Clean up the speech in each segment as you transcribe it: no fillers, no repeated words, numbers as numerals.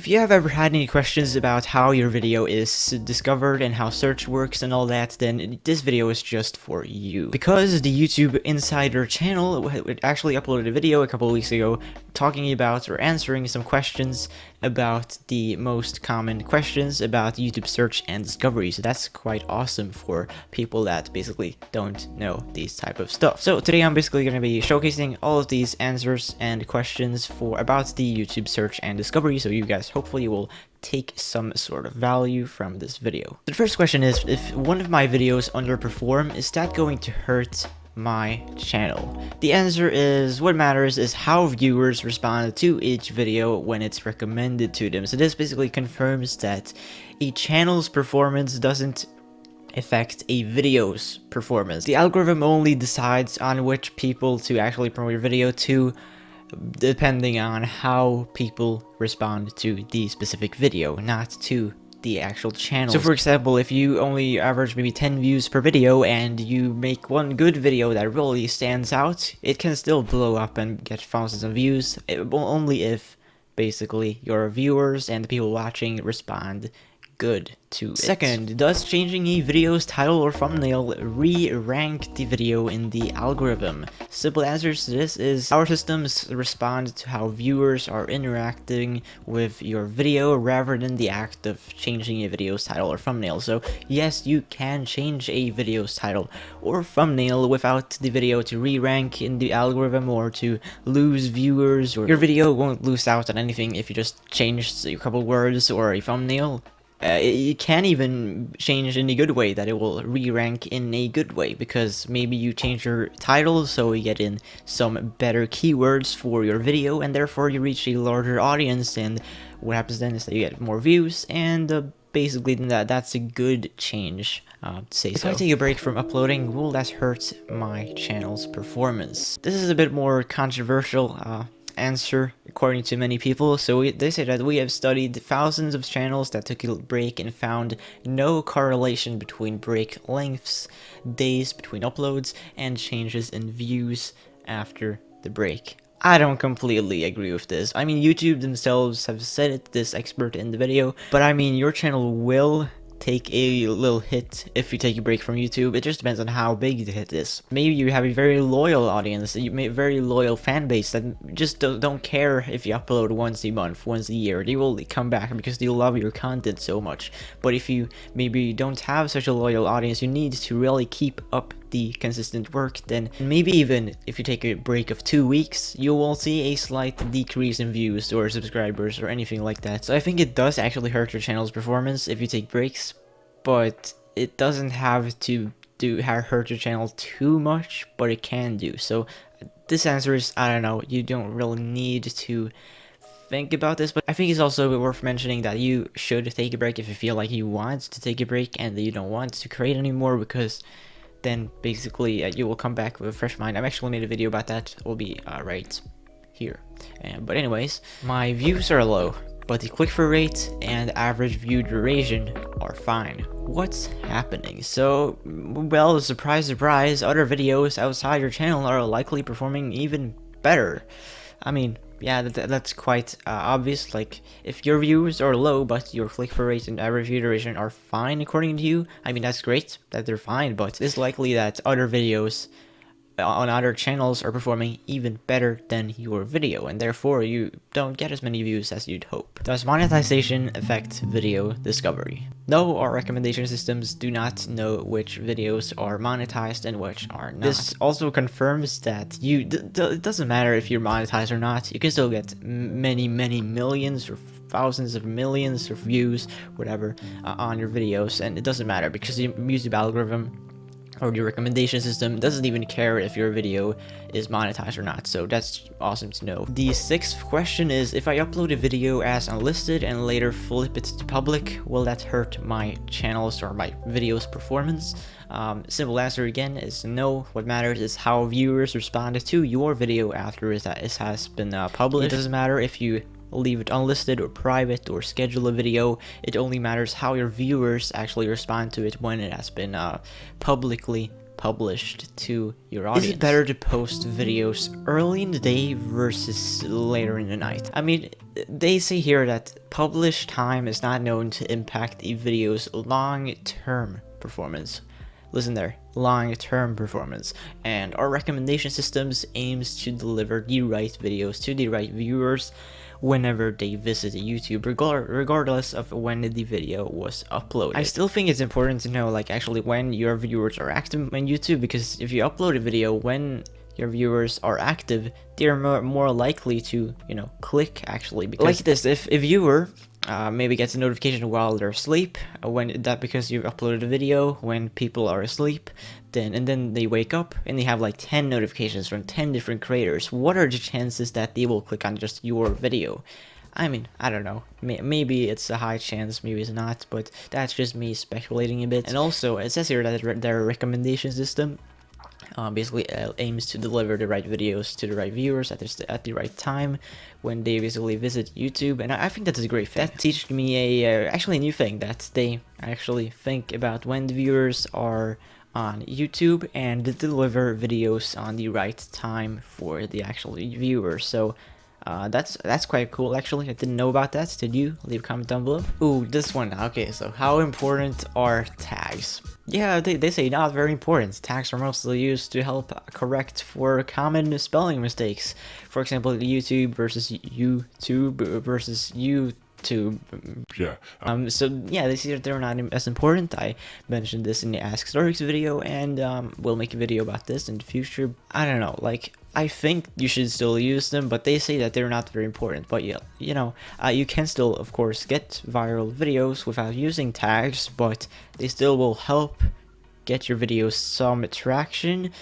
If you have ever had any questions about how your video is discovered and how search works and all that, then this video is just for you. Because the YouTube Insider channel actually uploaded a video a couple of weeks ago talking about or answering some questions about the most common questions about YouTube search and discovery. So that's quite awesome for people that basically don't know these type of stuff. So today I'm basically going to be showcasing all of these answers and questions about the YouTube search and discovery, so you guys hopefully will take some sort of value from this video. The first question is, if one of my videos underperform, is that going to hurt my channel? The answer is, what matters is how viewers respond to each video when it's recommended to them. So this basically confirms that a channel's performance doesn't affect a video's performance. The algorithm only decides on which people to actually promote your video to, depending on how people respond to the specific video, not to the actual channel. So for example, if you only average maybe 10 views per video and you make one good video that really stands out, it can still blow up and get thousands of views, only if basically your viewers and the people watching respond good to it. Second, does changing a video's title or thumbnail re-rank the video in the algorithm? Simple answers to this is, our systems respond to how viewers are interacting with your video rather than the act of changing a video's title or thumbnail. So yes, you can change a video's title or thumbnail without the video to re-rank in the algorithm or to lose viewers, or your video won't lose out on anything if you just change a couple words or a thumbnail. It can even change in a good way, that it will re-rank in a good way, because maybe you change your title so you get in some better keywords for your video, and therefore you reach a larger audience, and what happens then is that you get more views, and basically that's a good change, to say so. If I take a break from uploading, will that hurt my channel's performance? This is a bit more controversial answer according to many people. So they say that we have studied thousands of channels that took a break and found no correlation between break lengths, days between uploads, and changes in views after the break. I don't completely agree with this. I mean, YouTube themselves have said it, this expert in the video, but I mean, your channel will take a little hit if you take a break from YouTube. It just depends on how big the hit is. Maybe you have a very loyal audience, you may very loyal fan base that just don't care if you upload once a month, once a year. They will come back because they love your content so much. But if you maybe don't have such a loyal audience, you need to really keep up the consistent work, then maybe even if you take a break of 2 weeks, you will see a slight decrease in views or subscribers or anything like that. So I think it does actually hurt your channel's performance if you take breaks, but it doesn't have to hurt your channel too much, but it can do. So this answer is, I don't know, you don't really need to think about this, but I think it's also worth mentioning that you should take a break if you feel like you want to take a break and that you don't want to create anymore, because then basically you will come back with a fresh mind. I've actually made a video about that. It will be right here. But anyways, my views are low, but the click-through rate and average view duration are fine. What's happening? So, well, surprise, surprise, other videos outside your channel are likely performing even better. I mean, yeah, that's quite obvious. Like, if your views are low, but your click-through rate and average view duration are fine according to you, I mean, that's great that they're fine, but it's likely that other videos on other channels are performing even better than your video, and therefore you don't get as many views as you'd hope. Does monetization affect video discovery? No, our recommendation systems do not know which videos are monetized and which are not. This also confirms that it doesn't matter if you're monetized or not, you can still get many millions or thousands of millions of views, whatever, on your videos, and it doesn't matter because the YouTube algorithm or the recommendation system doesn't even care if your video is monetized or not. So that's awesome to know. The sixth question is, if I upload a video as unlisted and later flip it to public, will that hurt my channel's or my video's performance? Simple answer again is no. What matters is how viewers respond to your video after it has been published. It doesn't matter if you leave it unlisted or private or schedule a video. It only matters how your viewers actually respond to it when it has been publicly published to your audience. Is it better to post videos early in the day versus later in the night? I mean, they say here that publish time is not known to impact a video's long-term performance. Listen there, long-term performance. And our recommendation systems aims to deliver the right videos to the right viewers whenever they visit YouTube, regardless of when the video was uploaded. I still think it's important to know, like, actually when your viewers are active on YouTube, because if you upload a video when your viewers are active, they're more likely to, you know, click, actually. Because like this, if a viewer maybe gets a notification while they're asleep, because you've uploaded a video when people are asleep, then they wake up and they have like 10 notifications from 10 different creators, what are the chances that they will click on just your video? I mean, I don't know. Maybe it's a high chance, maybe it's not, but that's just me speculating a bit. And also, it says here that their recommendation system basically aims to deliver the right videos to the right viewers at the right time when they basically visit YouTube, and I think that's a great thing. That teaches me actually a new thing, that they actually think about when the viewers are on YouTube and deliver videos on the right time for the actual viewer. So that's quite cool, actually. I didn't know about that. Did you? Leave a comment down below. Ooh, this one. Okay, so how important are tags? Yeah, they say not very important. Tags are mostly used to help correct for common spelling mistakes. For example, YouTube versus YouTube versus YouTube. Yeah. So yeah, they see that they're not as important. I mentioned this in the Ask Stories video, and we'll make a video about this in the future. I don't know, like, I think you should still use them, but they say that they're not very important. But yeah, you know, you can still, of course, get viral videos without using tags, but they still will help get your videos some traction,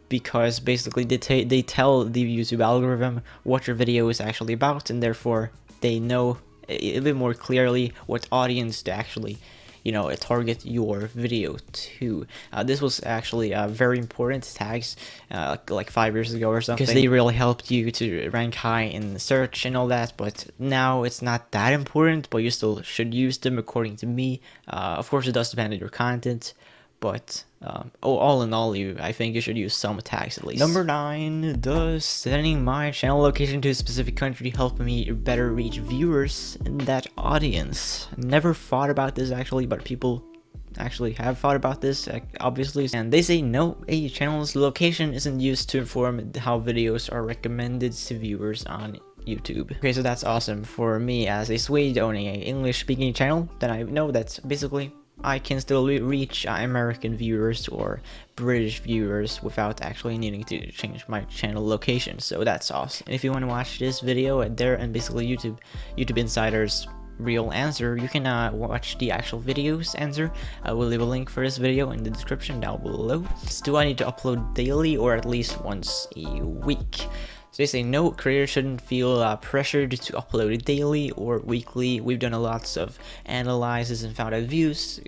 because basically they tell the YouTube algorithm what your video is actually about, and therefore they know a bit more clearly what audience to actually, you know, target your video to. This was actually very important, tags, like 5 years ago or something, because they really helped you to rank high in the search and all that. But now it's not that important, but you still should use them, according to me. Of course, it does depend on your content, but all in all, I think you should use some tags at least. Number 9, does setting my channel location to a specific country help me better reach viewers in that audience? Never thought about this, actually, but people actually have thought about this, obviously, and they say no, a channel's location isn't used to inform how videos are recommended to viewers on YouTube. Okay, so that's awesome. For me, as a Swede owning an English-speaking channel, then I know that basically I can still reach American viewers or British viewers without actually needing to change my channel location. So that's awesome. And if you want to watch this video and basically YouTube Insider's real answer, you can watch the actual video's answer. I will leave a link for this video in the description down below. Do I need to upload daily or at least once a week? So they say no, creators shouldn't feel pressured to upload daily or weekly. We've done lots of analyses and found out views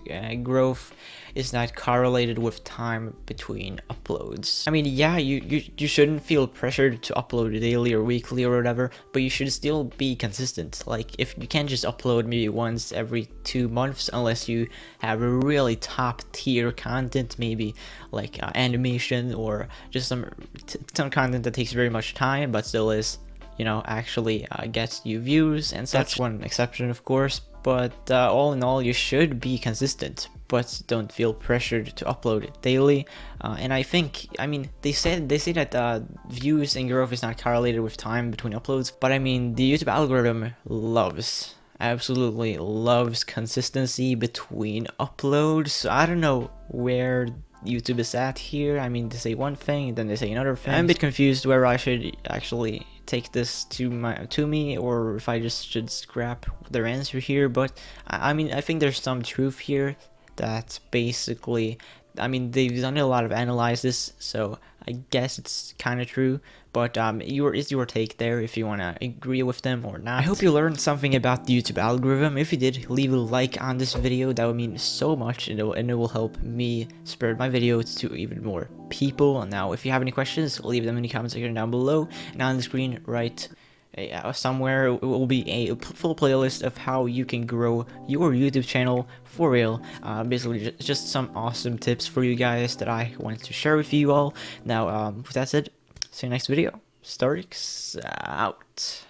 growth is not correlated with time between uploads. I mean, yeah, you shouldn't feel pressured to upload daily or weekly or whatever, but you should still be consistent. Like, if you can't just upload maybe once every 2 months unless you have a really top tier content, maybe like animation or just some content that takes very much time but still is, you know, actually gets you views and such. That's one exception, of course, but all in all, you should be consistent, but don't feel pressured to upload it daily. And I think, I mean, they say that views and growth is not correlated with time between uploads, but I mean, the YouTube algorithm absolutely loves consistency between uploads. So I don't know where YouTube is at here. I mean, they say one thing, then they say another thing. I'm a bit confused where I should actually take this to me, or if I just should scrap their answer here. But I mean, I think there's some truth here. That basically, I mean, they've done a lot of analysis, so I guess it's kind of true, but it's your take there if you want to agree with them or not. I hope you learned something about the YouTube algorithm. If you did, leave a like on this video. That would mean so much, and it will help me spread my videos to even more people. And now, if you have any questions, leave them in the comment section down below and on the screen right somewhere it will be a full playlist of how you can grow your YouTube channel for real. Basically just some awesome tips for you guys that I wanted to share with you all. Now with that said, see you next video. Starix out.